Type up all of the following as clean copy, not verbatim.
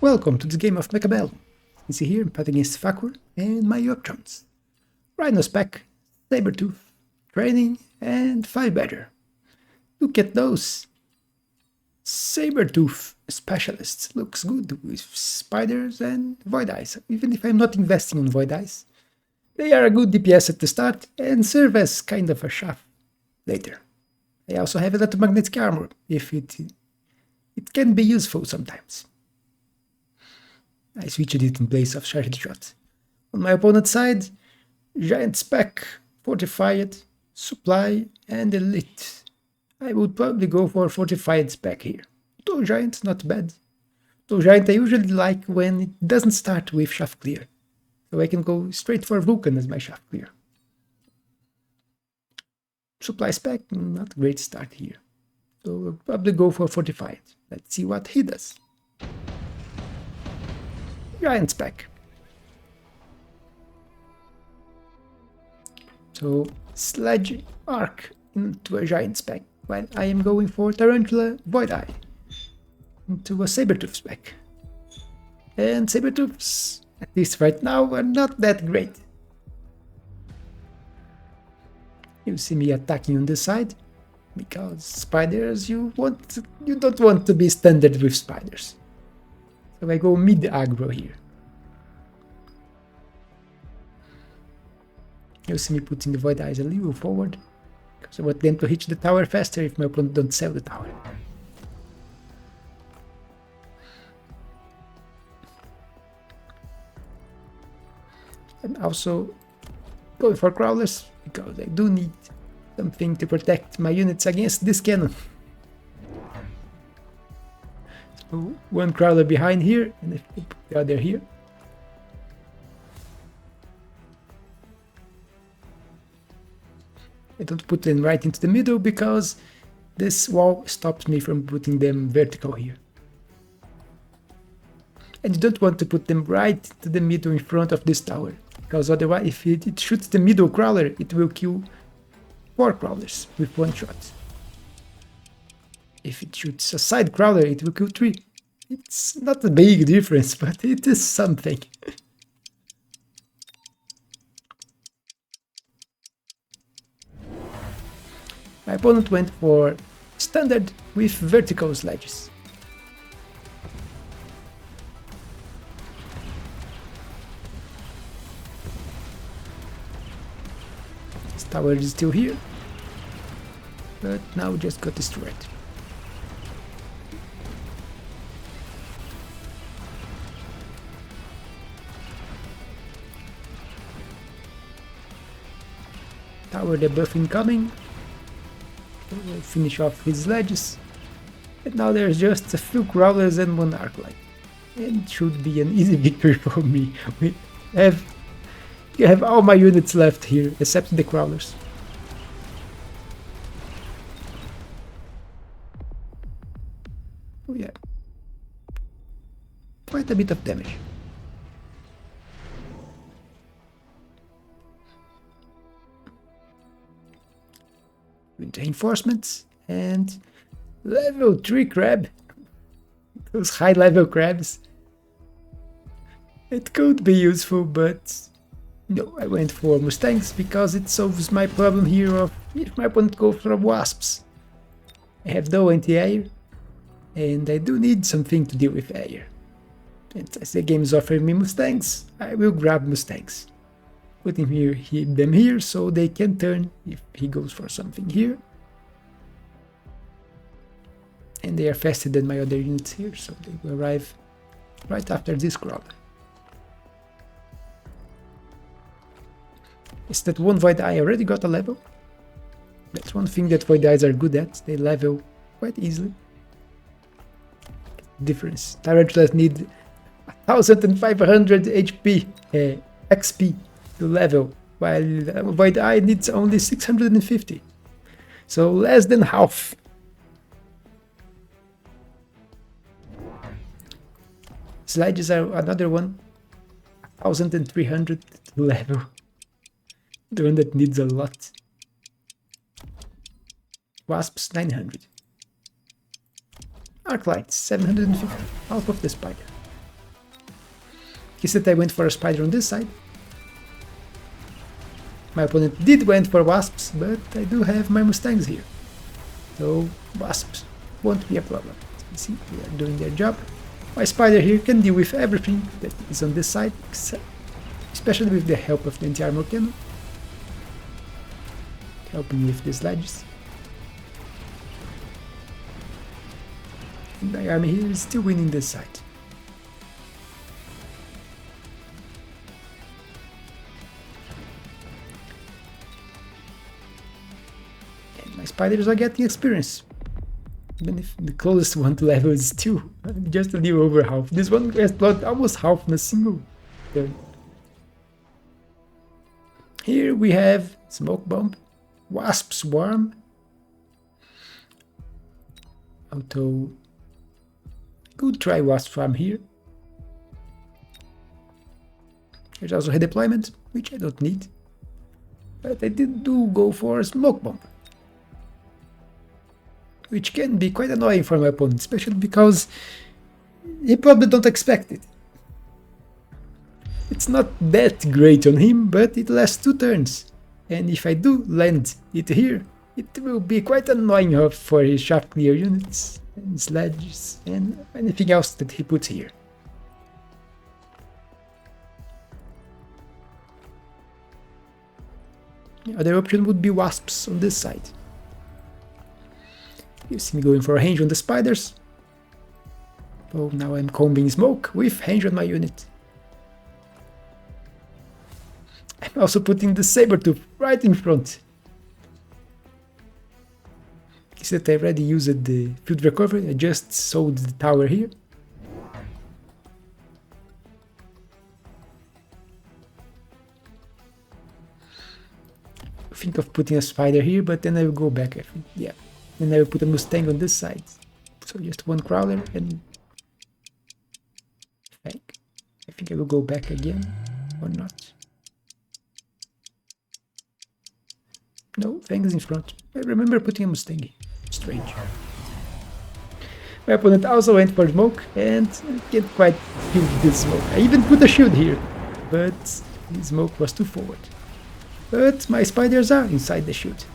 Welcome to this game of Mechabellum. You see here I'm fighting against Fakur and my options. Rhino Spec, Sabertooth, Training, and 5 Badger. Look at those! Sabertooth Specialist looks good with spiders and void eyes, even if I'm not investing on void eyes. They are a good DPS at the start and serve as kind of a shaft later. I also have electromagnetic armor, if it can be useful sometimes. I switched it in place of Sharpshot Shot. On my opponent's side, Giant Spec, Fortified, Supply, and Elite. I would probably go for Fortified Spec here. Though Giant, not bad. Though Giant I usually like when it doesn't start with Shaft Clear. So I can go straight for Vulcan as my Shaft Clear. Supply Spec, not a great start here. So I'll probably go for Fortified. Let's see what he does. Giant Spec. So Sledge Arc into a Giant Spec, while I am going for Tarantula Void Eye into a Sabertooth Spec. And Sabertooths, at least right now, are not that great. You see me attacking on this side, because spiders, you don't want to be standard with spiders. So I go mid aggro here. You see me putting the void eyes a little forward, because I want them to hit the tower faster if my opponent don't sell the tower. I'm also going for crawlers, because I do need something to protect my units against this cannon. So one crawler behind here, and I put the other here. I don't put them right into the middle because this wall stops me from putting them vertical here. And you don't want to put them right to the middle in front of this tower, because otherwise if it shoots the middle crawler, it will kill 4 crawlers with one shot. If it shoots a side crawler, it will kill 3. It's not a big difference, but it is something. My opponent went for standard with vertical sledges. This tower is still here, but now just got destroyed. Tower debuff incoming. We'll finish off his sledges. And now there's just a few crawlers and one arclight. And it should be an easy victory for me. We have all my units left here, except the crawlers. Oh yeah. Quite a bit of damage. With reinforcements and level 3 crab. Those high level crabs. It could be useful, but no, I went for Mustangs because it solves my problem here of if my opponent goes for wasps. I have no anti-air, and I do need something to deal with air. And as the game is offering me Mustangs, I will grab Mustangs. Put him here, them here, so they can turn if he goes for something here. And they are faster than my other units here, so they will arrive right after this crawler. Is that one void eye already got a level? That's one thing that void eyes are good at, they level quite easily. Difference, tarantulas need 1500 HP, XP to level, while void eye needs only 650. So less than half. Sledges are another one, 1300 to level. The one that needs a lot. Wasps 900. Arclights 750, half of the spider. Instead I went for a spider on this side. My opponent did went for wasps, but I do have my mustangs here. So wasps won't be a problem. You see, they are doing their job. My spider here can deal with everything that is on this side, especially with the help of the anti-armor cannon. Helping with these ledges. And my army here is still winning this side. And my spiders are getting experience. Even if the closest one to level is 2, just a little over half. This one has blood almost half in a single turn. Here we have smoke bomb, wasp swarm, auto. Could try wasp swarm here. There's also head deployment, which I don't need, but I did go for smoke bomb, which can be quite annoying for my opponent, especially because he probably don't expect it. It's not that great on him, but it lasts 2 turns, and if I do land it here, it will be quite annoying for his shaft clear units, and sledges, and anything else that he puts here. The other option would be wasps on this side. You see me going for a range on the spiders. Oh, now I'm combing smoke with range on my unit. I'm also putting the saber-tooth right in front. Instead I already used the field recovery, I just sold the tower here. Think of putting a spider here, but then I will go back, I think. Yeah. Then I will put a Mustang on this side. So just one crawler and Fang. I think I will go back again, or not. No, Fang is in front. I remember putting a Mustang here. Strange. My opponent also went for smoke and can't quite kill this smoke. I even put a shield here, but the smoke was too forward. But my spiders are inside the shield.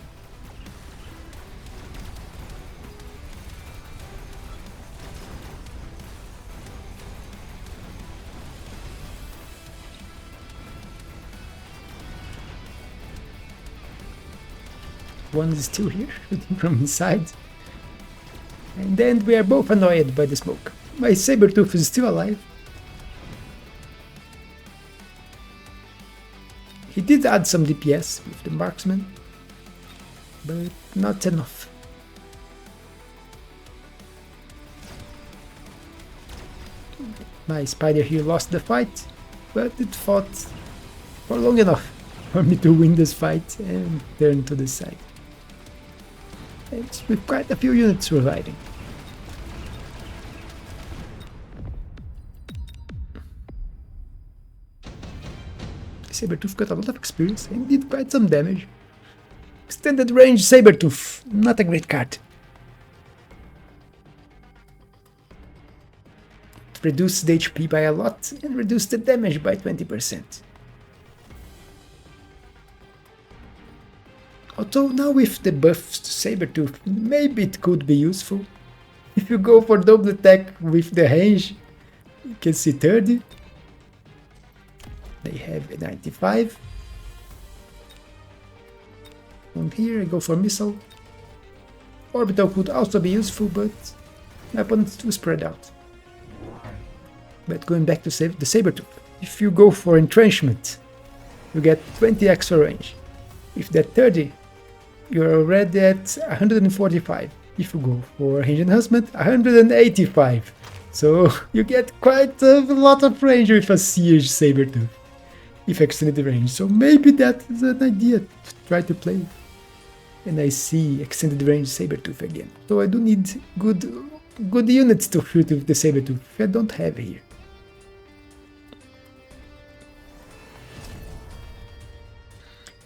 One is still here, shooting from inside. And then we are both annoyed by the smoke. My saber-tooth is still alive. He did add some DPS with the marksman, but not enough. My spider here lost the fight, but it fought for long enough for me to win this fight and turn to the side. It's with quite a few units surviving. Sabertooth got a lot of experience and did quite some damage. Extended range Sabertooth, not a great card. Reduced the HP by a lot and reduced the damage by 20%. Although now with the buffs to Sabertooth, maybe it could be useful. If you go for double attack with the range, you can see 30. They have a 95. And here I go for missile. Orbital could also be useful, but my opponent is too spread out. But going back to the Sabertooth, if you go for entrenchment, you get 20 extra range. If that 30, you're already at 145. If you go for range enhancement, 185. So you get quite a lot of range with a siege Sabertooth, if extended range. So maybe that is an idea to try to play. And I see extended range Sabertooth again. So I do need good units to shoot with the Sabertooth, if I don't have here.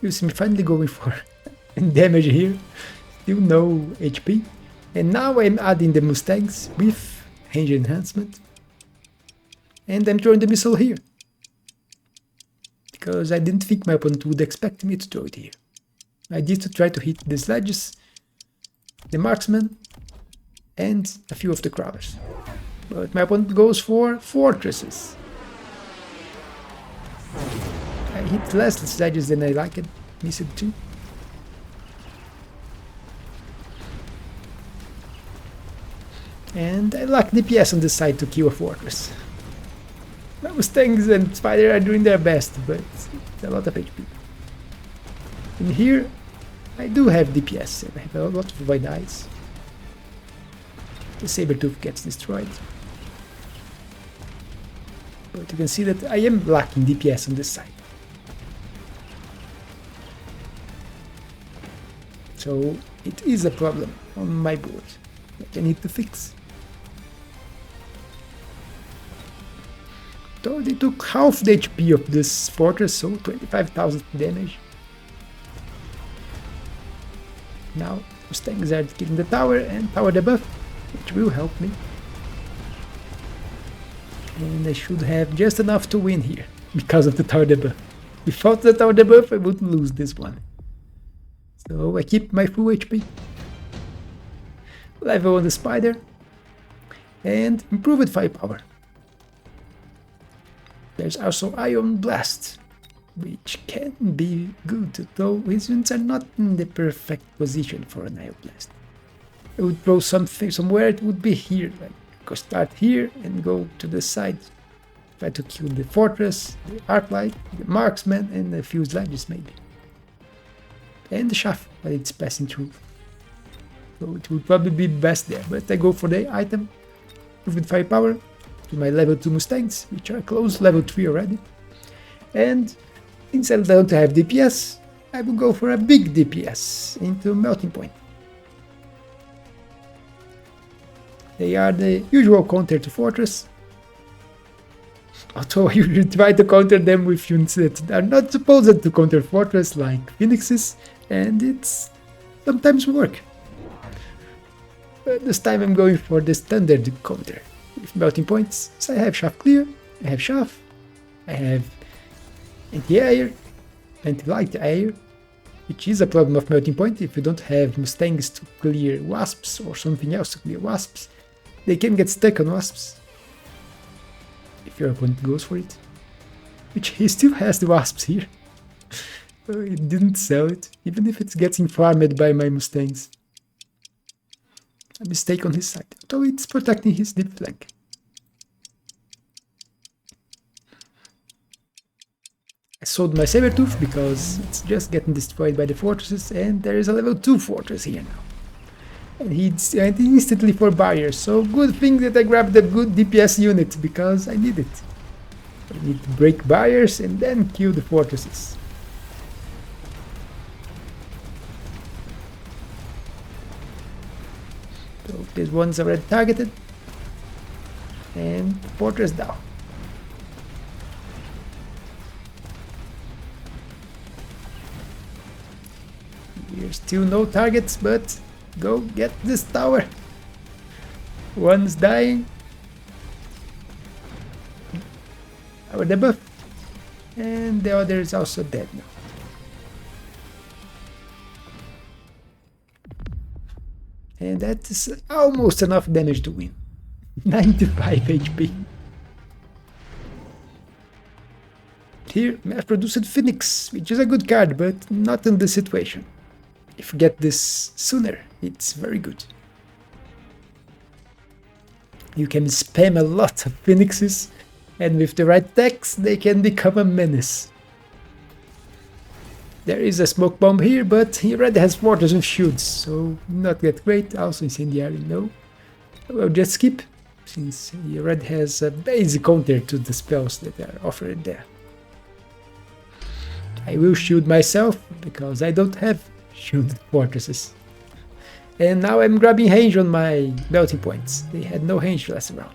You see me finally going for damage here, still no HP. And now I'm adding the Mustangs with range enhancement. And I'm throwing the missile here. because I didn't think my opponent would expect me to throw it here. I did to try to hit the sledges, the marksman, and a few of the crawlers. But my opponent goes for fortresses. I hit less sledges than I like it, missed 2. And I lack DPS on this side to kill a fortress. My Mustangs and Spider are doing their best, but it's a lot of HP. In here, I do have DPS, and I have a lot of void eyes. The Sabertooth gets destroyed. But you can see that I am lacking DPS on this side. So it is a problem on my board that I need to fix. So they took half the HP of this fortress, so 25,000 damage. Now Mustangs are killing the tower and tower debuff, which will help me. And I should have just enough to win here, because of the tower debuff. Without the tower debuff I would lose this one. So I keep my full HP. Level on the spider. And improved firepower. There's also Iron Blast, which can be good, though his units are not in the perfect position for an Iron Blast. I would throw something somewhere, it would be here, like go start here and go to the side. Try to kill the fortress, the arclight, the marksman, and a few sledges maybe. And the shaft, but it's passing through. So it would probably be best there, but I go for the item, improved firepower, to my level 2 Mustangs, which are close level 3 already. And since I don't have DPS, I will go for a big DPS into Melting Point. They are the usual counter to Fortress, although I usually try to counter them with units that are not supposed to counter Fortress, like Phoenixes, and it's sometimes work. But this time I'm going for the standard counter. With melting points, so I have shaft clear, I have shaft, I have anti-air, anti-light air, which is a problem of melting point. If you don't have Mustangs to clear wasps or something else to clear wasps, they can get stuck on wasps if your opponent goes for it, which he still has the wasps here. So he didn't sell it, even if it's getting farmed by my Mustangs. A mistake on his side, although it's protecting his deep flank. I sold my Sabertooth because it's just getting destroyed by the fortresses, and there is a level 2 fortress here now. And he's instantly for barriers, so good thing that I grabbed a good DPS unit, because I need it. I need to break barriers and then kill the fortresses. So this one's already targeted, and fortress down. Here's still no targets, but go get this tower. One's dying. Our debuff, and the other is also dead now. And that is almost enough damage to win. 95 HP. Here, mass-produced Phoenix, which is a good card, but not in this situation. If you get this sooner, it's very good. You can spam a lot of Phoenixes, and with the right decks, they can become a menace. There is a smoke bomb here, but he already has mortars and shields, so not that great. Also incendiary, no. I'll just skip, since he already has a basic counter to the spells that are offered there. I will shield myself, because I don't have shielded fortresses. And now I'm grabbing range on my melting points. They had no range last round.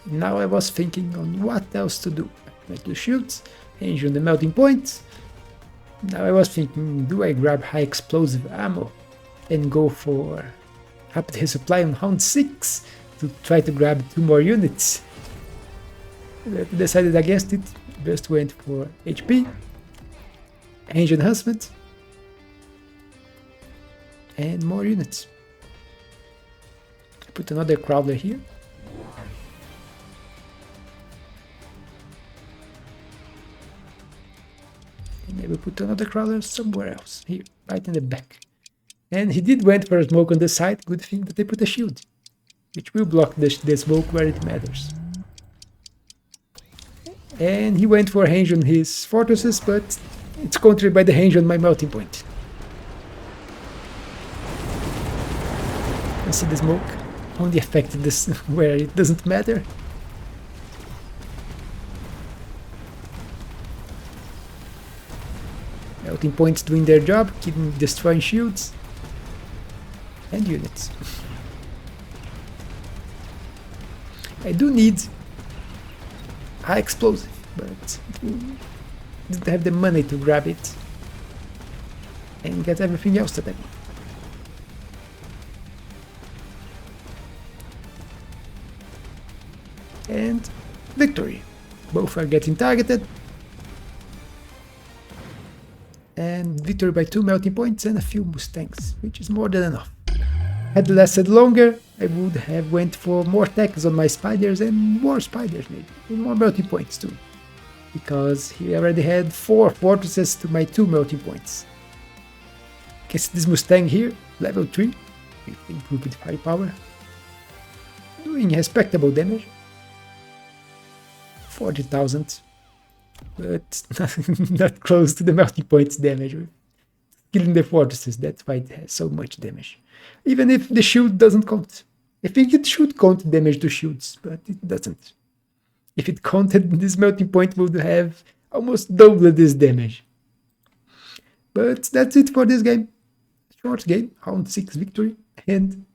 Now I was thinking on what else to do. Make the shields, range on the melting points. Now I was thinking, do I grab high explosive ammo and go for rapid resupply on round 6 to try to grab 2 more units. But decided against it, just went for HP, range enhancement, and more units. Put another crawler here. And maybe put another crawler somewhere else, here, right in the back. And he did went for a smoke on the side, good thing that they put a shield, which will block the smoke where it matters. And he went for range on his fortresses, but it's countered by the range on my melting point. You see the smoke only affected this where it doesn't matter. Melting points doing their job, keeping destroying shields and units. I do need high explosive, but didn't have the money to grab it and get everything else that I want. And victory. Both are getting targeted. And victory by 2 melting points and a few Mustangs, which is more than enough. Had it lasted longer, I would have went for more attacks on my spiders and more spiders maybe, and more melting points too. Because he already had 4 fortresses to my 2 melting points. Guess this Mustang here, level 3, with improved firepower, doing respectable damage. 40,000, but not close to the melting points damage. Killing the fortresses, that's why it has so much damage. Even if the shield doesn't count. I think it should count damage to shields, but it doesn't. If it counted, this melting point would have almost double this damage. But that's it for this game. Short game, round 6 victory, and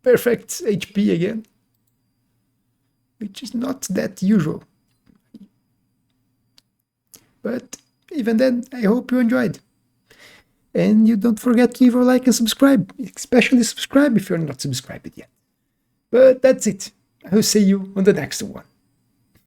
perfect HP again, which is not that usual. But even then, I hope you enjoyed. And you don't forget to leave a like and subscribe, especially subscribe if you're not subscribed yet. But that's it. I will see you on the next one.